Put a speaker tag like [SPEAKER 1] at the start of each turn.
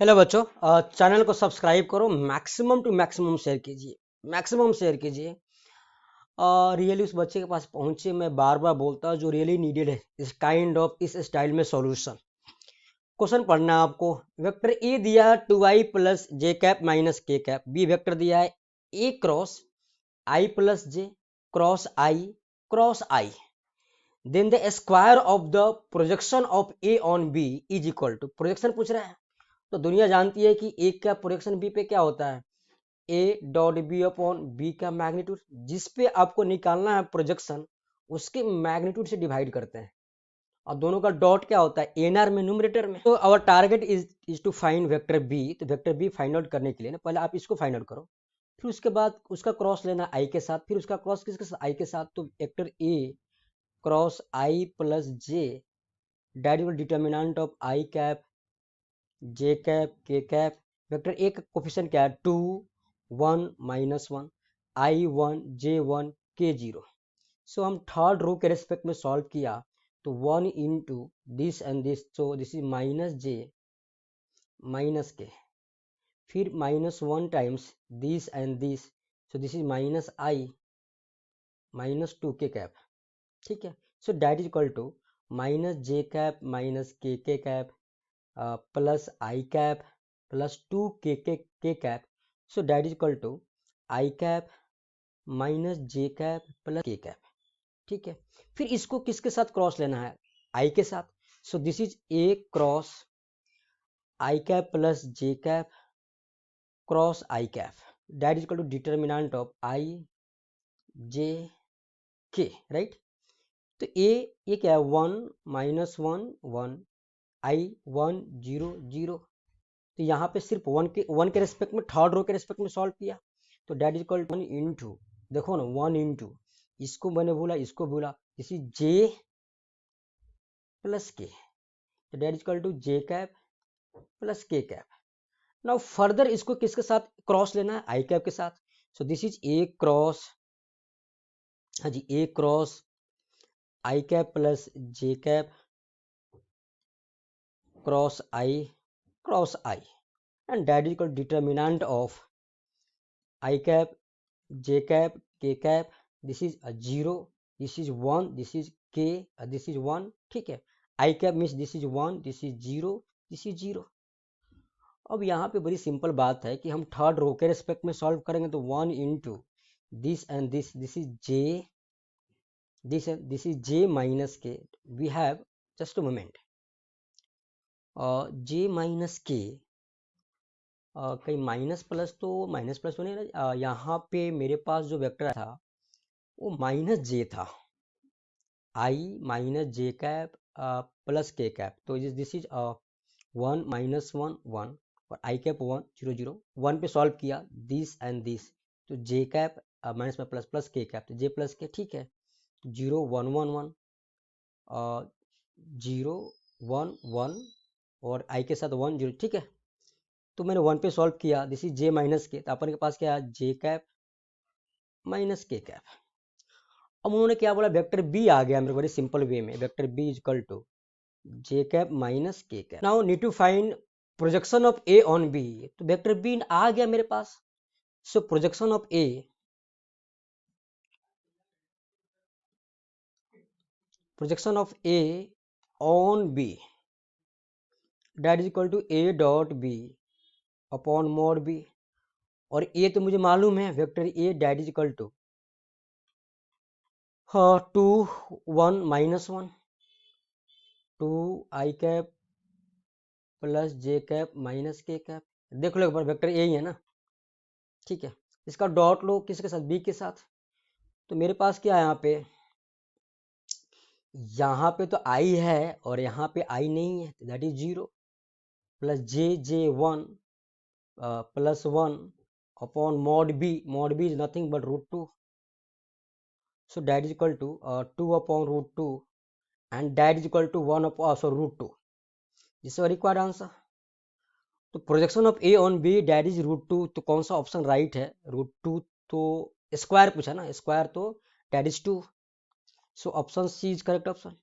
[SPEAKER 1] Hello बच्चों, channel को subscribe करो, मैक्सिमम टू मैक्सिमम शेयर कीजिए, मैक्सिमम शेयर कीजिए। रियली उस बच्चे के पास पहुंचे, मैं बार बार बोलता हूँ जो रियली नीडेड है इस काइंड ऑफ इस स्टाइल में सॉल्यूशन। क्वेश्चन पढ़ना है आपको। वेक्टर ए दिया है 2i plus j cap minus k cap. B vector दिया है a cross i plus j cross i. Then the square of the projection of a on b is equal to, projection पूछ रहा है तो दुनिया जानती है कि ए का प्रोजेक्शन बी पे क्या होता है, A dot B upon B का मैग्नीट्यूड। जिस पे आपको निकालना है प्रोजेक्शन उसके मैग्नीट्यूड से डिवाइड करते हैं, और दोनों का डॉट क्या होता है एनआर में, न्यूमरेटर में। तो our target is to find vector B. तो वेक्टर बी फाइंड आउट करने के लिए ना पहले आप इसको फाइंड आउट करो, फिर उसके बाद उसका क्रॉस लेना आई के साथ, फिर उसका क्रॉस किसके साथ, आई के साथ। तो vector A cross i plus J, that will determinant of i cap J cap के कैप। वेक्टर ए का कोफिशिएंट क्या है 2 1 -1 I1 J1 K0। सो हम थर्ड रो के रेस्पेक्ट में सॉल्व किया तो 1 into this and this, so this is minus j minus k, फिर -1 times this and this, so this is minus i -2 k cap. ठीक है, so that is equal to minus j cap minus k cap plus i cap plus 2 k cap. So that is equal to i cap minus j cap plus के cap. ठीक है, फिर इसको किसके साथ cross लेना है, आई के साथ। So this is a cross i cap plus j cap cross i cap, that is equal to determinant of i j k, right. तो ये क्या है 1 -1 1 I1 0 0। तो यहाँ पे सिर्फ वन के रेस्पेक्ट में, थर्ड रो के रेस्पेक्ट में सॉल्व किया तो that is equal to 1 into, देखो ना 1 इंटू, इसको मैंने बोला इसको बोला, इसी जे प्लस के, तो that is equal to J cap plus के कैप। नाउ फर्दर इसको किसके साथ क्रॉस लेना है, आई कैप के साथ। So this is a cross, हाँ जी, a cross i cap plus j cap cross i and that is equal determinant of i cap j cap k cap, this is a 0, this is 1, this is k, this is 1। ठीक है, I cap means this is 1, this is 0, this is 0। अब यहाँ पे बड़ी simple बात है कि हम थर्ड रो के रेस्पेक्ट में सॉल्व करेंगे तो 1 into this and this is j, this is j minus k, we have just a moment j minus k, कहीं माइनस प्लस तो नहीं ना, यहाँ पे मेरे पास जो वेक्टर था वो माइनस जे था, आई माइनस जे कैप प्लस के कैप। तो दिस इज 1 -1 1 और आई कैप 1 0 0, 1 पे सॉल्व किया दिस एंड दिस, तो जे कैप माइनस में प्लस प्लस के कैप, तो जे प्लस के। ठीक है, 0 1 1 1 0 1 1 और आई के साथ 1 0। ठीक है, तो मैंने 1 पे सॉल्व किया, दिस इज जे माइनस के, तो अपन के पास क्या है जे कैप माइनस के कैप। अब उन्होंने क्या बोला, वेक्टर बी आ गया मेरे बड़े सिंपल वे में, vector b is equal to J cap minus k cap. Now need to find projection of a on b. तो वेक्टर बी आ गया मेरे पास, so projection of a, projection of a on b that is equal to a dot B upon mod b. और a तो मुझे मालूम है, vector a that is equal to 2 1 -1 2 i cap plus j cap minus k cap. देख लो एक बार, vector A ही है ना। ठीक है, इसका डॉट लो किसके साथ, बी के साथ। तो मेरे पास क्या है यहाँ पे तो आई है और यहाँ पे आई नहीं है, that is 0 plus j 1 plus 1 upon mod b is nothing but √2। So that is equal to 2 upon √2 and that is equal to 1 upon √2। This is required answer. तो projection of a on b that is √2, तो कौन सा option right है, √2। तो square पूछा ना, square तो that is 2, so option C is correct option.